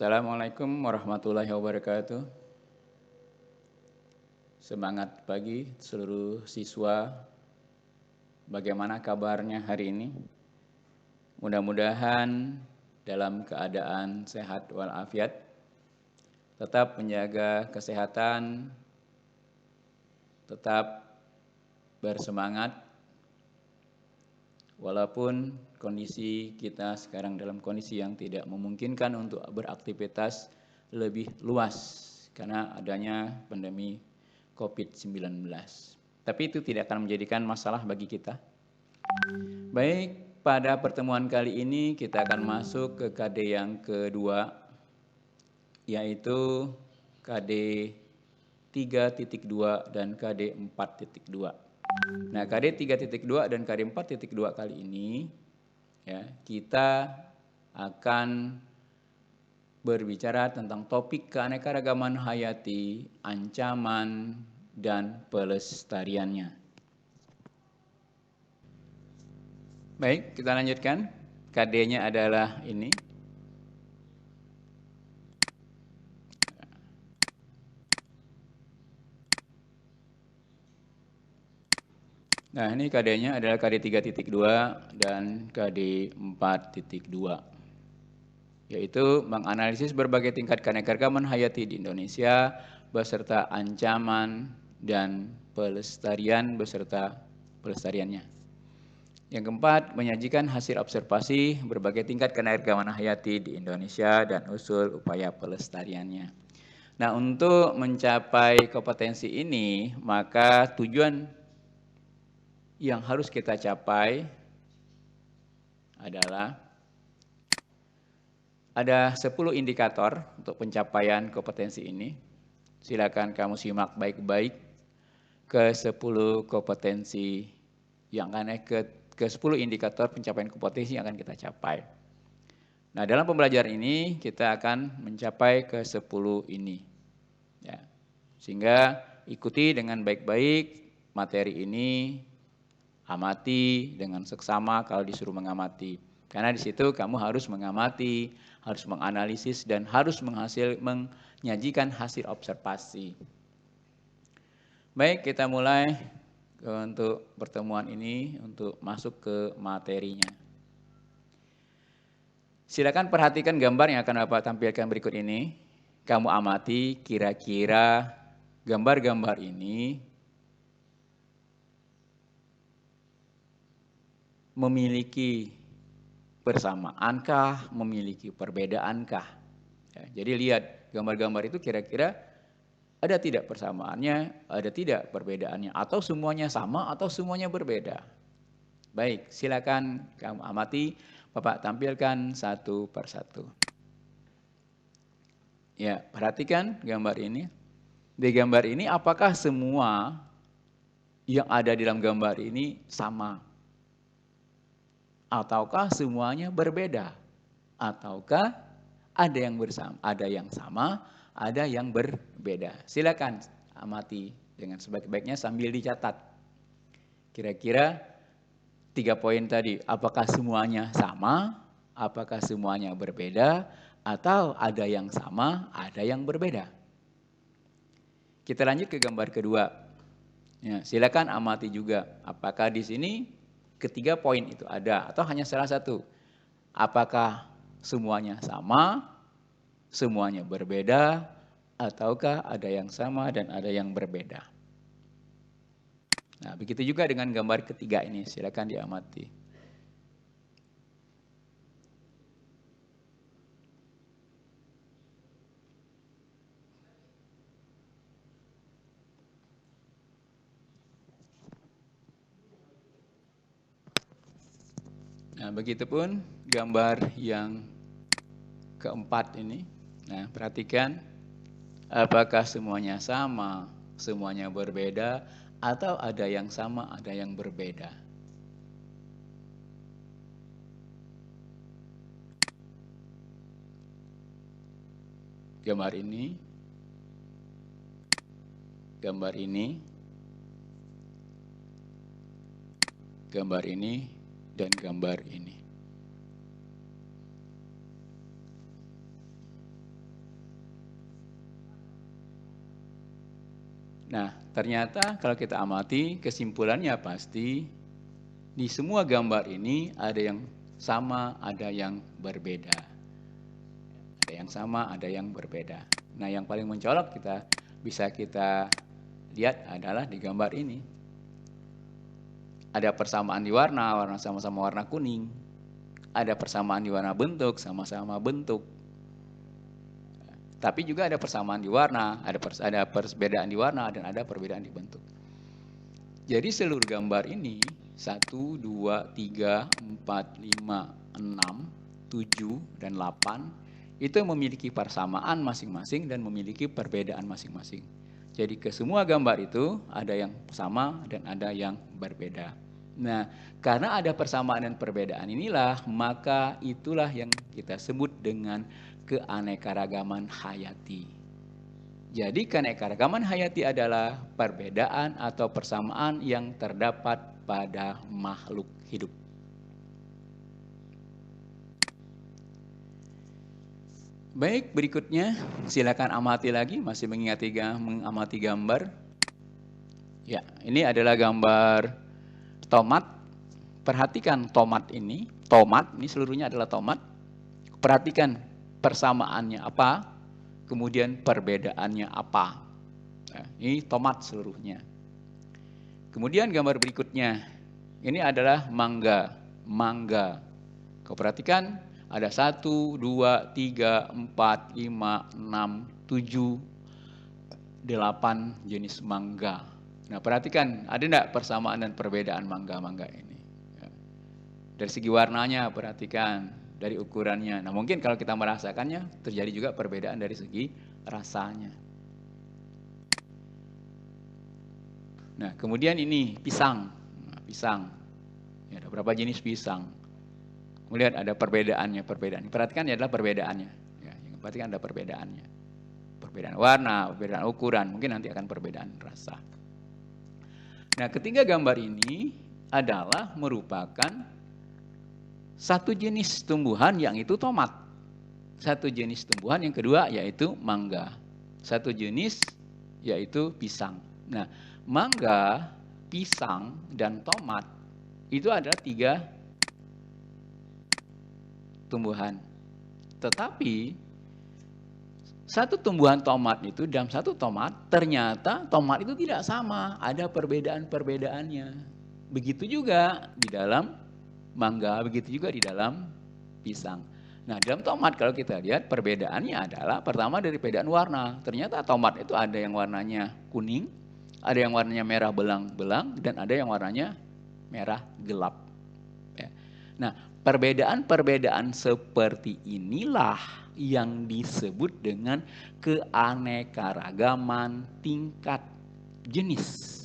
Assalamualaikum warahmatullahi wabarakatuh. Semangat pagi seluruh siswa. Bagaimana kabarnya hari ini? Mudah-mudahan dalam keadaan sehat walafiat, tetap menjaga kesehatan, tetap bersemangat, walaupun kondisi kita sekarang dalam kondisi yang tidak memungkinkan untuk beraktivitas lebih luas karena adanya pandemi COVID-19. Tapi itu tidak akan menjadikan masalah bagi kita. Baik, pada pertemuan kali ini kita akan masuk ke KD yang kedua, yaitu KD 3.2 dan KD 4.2. Nah, KD 3.2 dan KD 4.2 kali ini ya, kita akan berbicara tentang topik keanekaragaman hayati, ancaman, dan pelestariannya. Baik, kita lanjutkan. KD-nya adalah ini. Nah, ini KD-nya adalah KD 3.2 dan KD 4.2. Yaitu menganalisis berbagai tingkat keanekaragaman hayati di Indonesia beserta ancaman dan pelestarian beserta pelestariannya. Yang keempat, menyajikan hasil observasi berbagai tingkat keanekaragaman hayati di Indonesia dan usul upaya pelestariannya. Nah, untuk mencapai kompetensi ini, maka tujuan yang harus kita capai adalah ada 10 indikator untuk pencapaian kompetensi ini. Silakan kamu simak baik-baik ke 10 kompetensi yang akan ke 10 indikator pencapaian kompetensi yang akan kita capai. Nah, dalam pembelajaran ini kita akan mencapai ke 10 ini. Ya. Sehingga ikuti dengan baik-baik materi ini, amati dengan seksama kalau disuruh mengamati. Karena di situ kamu harus mengamati, harus menganalisis, dan harus menyajikan hasil observasi. Baik, kita mulai untuk pertemuan ini untuk masuk ke materinya. Silakan perhatikan gambar yang akan Bapak tampilkan berikut ini. Kamu amati kira-kira gambar-gambar ini memiliki persamaankah, memiliki perbedaankah? Ya, jadi lihat gambar-gambar itu kira-kira ada tidak persamaannya, ada tidak perbedaannya, atau semuanya sama, atau semuanya berbeda. Baik, silakan kamu amati, Bapak tampilkan satu persatu. Ya, perhatikan gambar ini. Di gambar ini apakah semua yang ada di dalam gambar ini sama? Ataukah semuanya berbeda? Ataukah ada yang bersama, ada yang sama, ada yang berbeda? Silakan amati dengan sebaik-baiknya sambil dicatat. Kira-kira 3 poin tadi, apakah semuanya sama, apakah semuanya berbeda, atau ada yang sama, ada yang berbeda? Kita lanjut ke gambar kedua. Ya, silakan amati juga, apakah di sini ketiga poin itu ada atau hanya salah satu. Apakah semuanya sama, semuanya berbeda, ataukah ada yang sama dan ada yang berbeda. Nah, begitu juga dengan gambar ketiga ini, silakan diamati. Nah, begitupun gambar yang keempat ini. Nah, perhatikan apakah semuanya sama, semuanya berbeda, atau ada yang sama, ada yang berbeda. Gambar ini, gambar ini, gambar ini, dan gambar ini. Nah, ternyata kalau kita amati, kesimpulannya pasti di semua gambar ini ada yang sama, ada yang berbeda. Ada yang sama, ada yang berbeda. Nah, yang paling mencolok bisa kita lihat adalah di gambar ini. Ada persamaan di warna sama-sama warna kuning. Ada persamaan di warna bentuk, sama-sama bentuk. Tapi juga ada persamaan di warna, ada perbedaan di warna, dan ada perbedaan di bentuk. Jadi seluruh gambar ini 1, 2, 3, 4, 5, 6, 7, dan 8 itu memiliki persamaan masing-masing dan memiliki perbedaan masing-masing. Jadi ke semua gambar itu ada yang sama dan ada yang berbeda. Nah, karena ada persamaan dan perbedaan inilah, maka itulah yang kita sebut dengan keanekaragaman hayati. Jadi keanekaragaman hayati adalah perbedaan atau persamaan yang terdapat pada makhluk hidup. Baik, berikutnya silakan amati lagi, masih mengamati gambar. Ya, ini adalah gambar tomat. Perhatikan tomat ini seluruhnya adalah tomat. Perhatikan persamaannya apa, kemudian perbedaannya apa. Nah, ini tomat seluruhnya. Kemudian gambar berikutnya, ini adalah mangga. Kau perhatikan ada 1, 2, 3, 4, 5, 6, 7, 8 jenis mangga. Nah, perhatikan ada enggak persamaan dan perbedaan mangga-mangga ini. Dari segi warnanya perhatikan, dari ukurannya. Nah, mungkin kalau kita merasakannya terjadi juga perbedaan dari segi rasanya. Nah, kemudian ini pisang. Nah, pisang. Ya, ada berapa jenis pisang? Melihat ada perbedaannya. Perhatikan ya adalah perbedaannya. Ya, perhatikan ada perbedaannya. Perbedaan warna, perbedaan ukuran, mungkin nanti akan perbedaan rasa. Nah, ketiga gambar ini adalah merupakan satu jenis tumbuhan yang itu tomat. Satu jenis tumbuhan yang kedua yaitu mangga. Satu jenis yaitu pisang. Nah, mangga, pisang, dan tomat itu adalah 3 tumbuhan. Tetapi satu tumbuhan tomat itu dalam satu tomat, ternyata tomat itu tidak sama, ada perbedaan-perbedaannya. Begitu juga di dalam mangga, begitu juga di dalam pisang. Nah, dalam tomat kalau kita lihat perbedaannya adalah pertama dari perbedaan warna. Ternyata tomat itu ada yang warnanya kuning, ada yang warnanya merah belang-belang, dan ada yang warnanya merah gelap. Ya. Nah, perbedaan-perbedaan seperti inilah yang disebut dengan keanekaragaman tingkat jenis.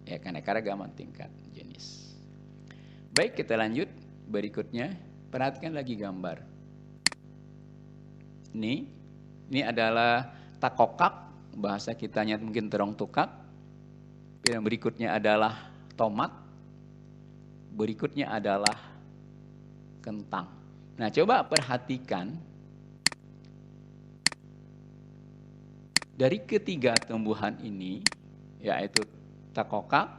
Ya, keanekaragaman tingkat jenis. Baik, kita lanjut berikutnya. Perhatikan lagi gambar. Ini adalah takokak, bahasa kitanya mungkin terong tukak. Yang berikutnya adalah tomat. Berikutnya adalah kentang. Nah, coba perhatikan dari ketiga tumbuhan ini, yaitu takokak,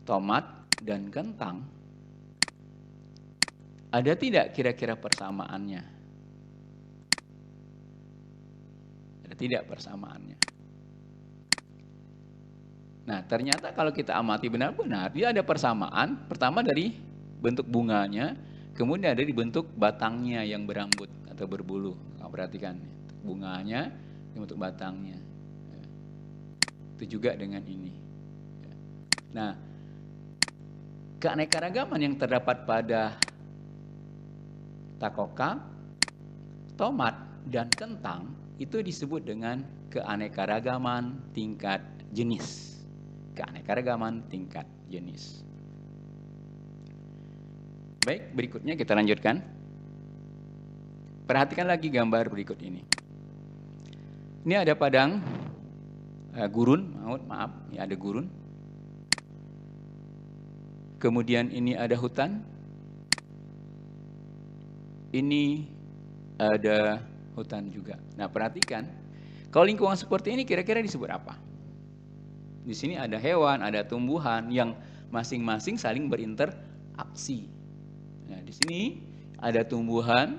tomat, dan kentang, ada tidak kira-kira persamaannya? Ada tidak persamaannya? Nah, ternyata kalau kita amati benar-benar, dia ada persamaan. Pertama dari bentuk bunganya, kemudian ada di bentuk batangnya yang berambut atau berbulu. Kamu perhatikan, bunganya, bentuk batangnya. Itu juga dengan ini. Nah, keanekaragaman yang terdapat pada takokak, tomat, dan kentang itu disebut dengan keanekaragaman tingkat jenis. Keanekaragaman tingkat jenis. Baik, berikutnya kita lanjutkan. Perhatikan lagi gambar berikut ini. Ini ada padang gurun, maaf, ya ada gurun. Kemudian ini ada hutan. Ini ada hutan juga. Nah, perhatikan, kalau lingkungan seperti ini kira-kira disebut apa? Di sini ada hewan, ada tumbuhan yang masing-masing saling berinteraksi. Nah, di sini ada tumbuhan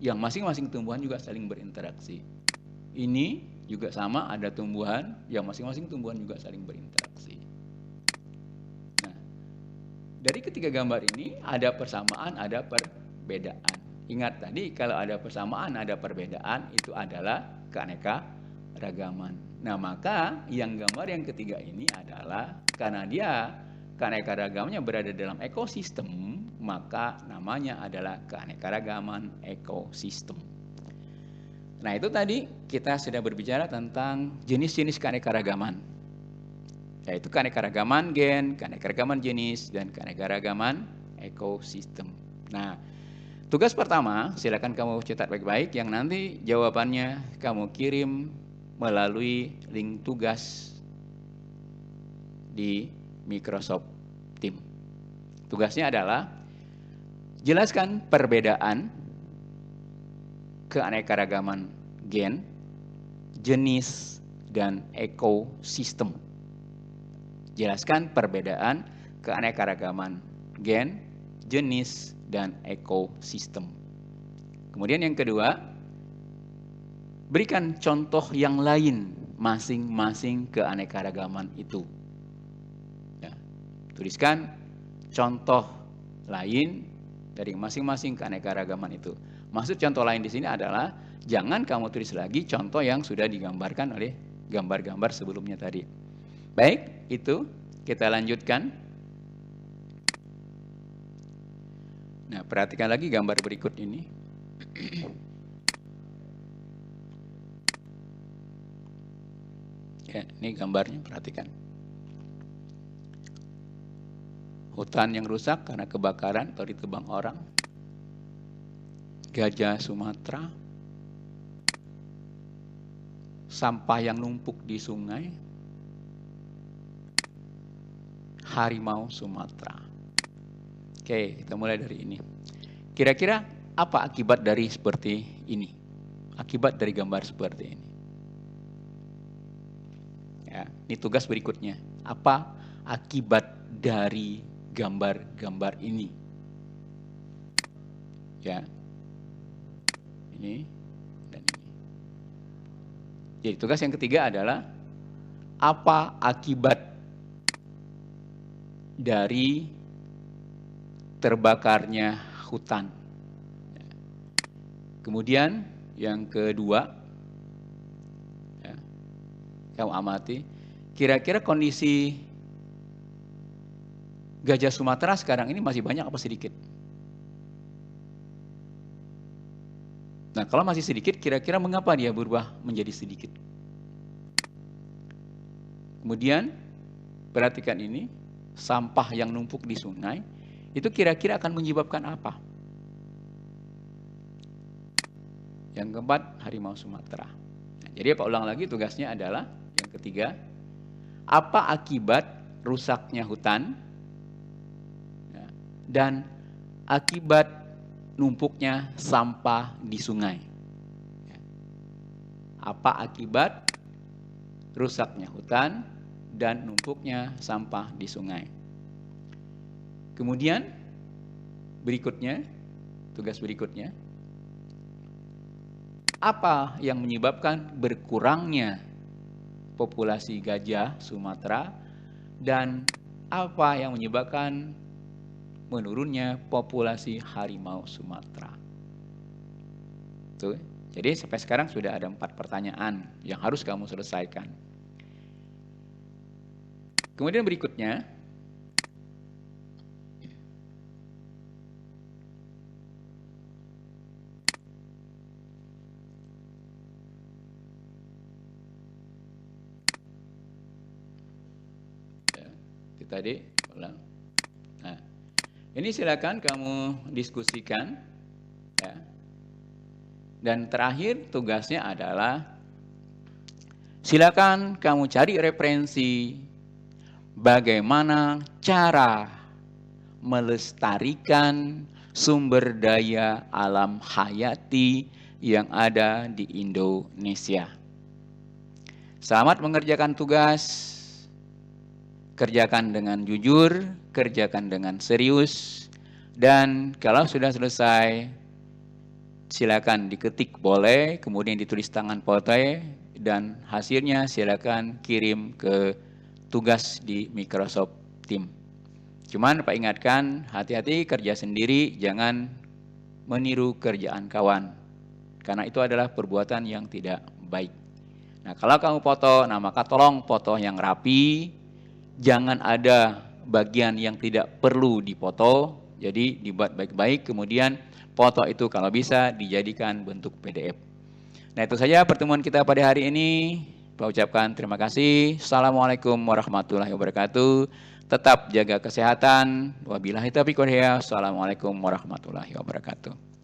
yang masing-masing tumbuhan juga saling berinteraksi. Ini juga sama, ada tumbuhan yang masing-masing tumbuhan juga saling berinteraksi. Nah, dari ketiga gambar ini ada persamaan, ada perbedaan. Ingat tadi kalau ada persamaan, ada perbedaan, itu adalah keanekaragaman. Nah, maka yang gambar yang ketiga ini adalah karena dia keanekaragamannya berada dalam ekosistem, maka namanya adalah keanekaragaman ekosistem. Nah, itu tadi kita sudah berbicara tentang jenis-jenis keanekaragaman, yaitu keanekaragaman gen, keanekaragaman jenis, dan keanekaragaman ekosistem. Nah, tugas pertama, silakan kamu catat baik-baik, yang nanti jawabannya kamu kirim melalui link tugas di Microsoft Teams. Tugasnya adalah jelaskan perbedaan keanekaragaman gen, jenis, dan ekosistem. Jelaskan perbedaan keanekaragaman gen, jenis, dan ekosistem. Kemudian yang kedua, berikan contoh yang lain masing-masing keanekaragaman itu. Ya, tuliskan contoh lain dari masing-masing keanekaragaman itu. Maksud contoh lain di sini adalah jangan kamu tulis lagi contoh yang sudah digambarkan oleh gambar-gambar sebelumnya tadi. Baik, itu kita lanjutkan. Nah, perhatikan lagi gambar berikut ini. Ya, ini gambarnya, perhatikan. Hutan yang rusak karena kebakaran atau ditebang orang. Gajah Sumatera. Sampah yang numpuk di sungai. Harimau Sumatera. Oke, kita mulai dari ini. Kira-kira apa akibat dari seperti ini? Akibat dari gambar seperti ini. Ya, ini tugas berikutnya. Apa akibat dari gambar-gambar ini? Ya, ini dan ini. Jadi tugas yang ketiga adalah apa akibat dari terbakarnya hutan. Kemudian yang kedua, ya, kamu amati, kira-kira kondisi gajah Sumatera sekarang ini masih banyak apa sedikit? Nah, kalau masih sedikit, kira-kira mengapa dia berubah menjadi sedikit? Kemudian, perhatikan ini, sampah yang numpuk di sungai, itu kira-kira akan menyebabkan apa? Yang keempat, harimau Sumatera. Nah, jadi Pak ulang lagi, tugasnya adalah yang ketiga, apa akibat rusaknya hutan dan akibat numpuknya sampah di sungai. Apa akibat rusaknya hutan dan numpuknya sampah di sungai. Kemudian berikutnya, tugas berikutnya, apa yang menyebabkan berkurangnya populasi gajah Sumatera dan apa yang menyebabkan menurunnya populasi harimau Sumatera. Tuh, jadi sampai sekarang sudah ada 4 pertanyaan yang harus kamu selesaikan. Kemudian berikutnya, tadi ulang. Nah, ini silakan kamu diskusikan, ya. Dan terakhir tugasnya adalah silakan kamu cari referensi bagaimana cara melestarikan sumber daya alam hayati yang ada di Indonesia. Selamat mengerjakan tugas, kerjakan dengan jujur, kerjakan dengan serius, dan kalau sudah selesai, silakan diketik boleh, kemudian ditulis tangan pote, dan hasilnya silakan kirim ke tugas di Microsoft Teams. Cuman Pak ingatkan, hati-hati kerja sendiri, jangan meniru kerjaan kawan, karena itu adalah perbuatan yang tidak baik. Nah, kalau kamu foto, nah maka tolong foto yang rapi, jangan ada bagian yang tidak perlu dipoto, jadi dibuat baik-baik, kemudian foto itu kalau bisa dijadikan bentuk PDF. Nah, itu saja pertemuan kita pada hari ini. Saya ucapkan terima kasih. Assalamualaikum warahmatullahi wabarakatuh. Tetap jaga kesehatan. Wabillahi taufiq wal hidayah. Assalamualaikum warahmatullahi wabarakatuh.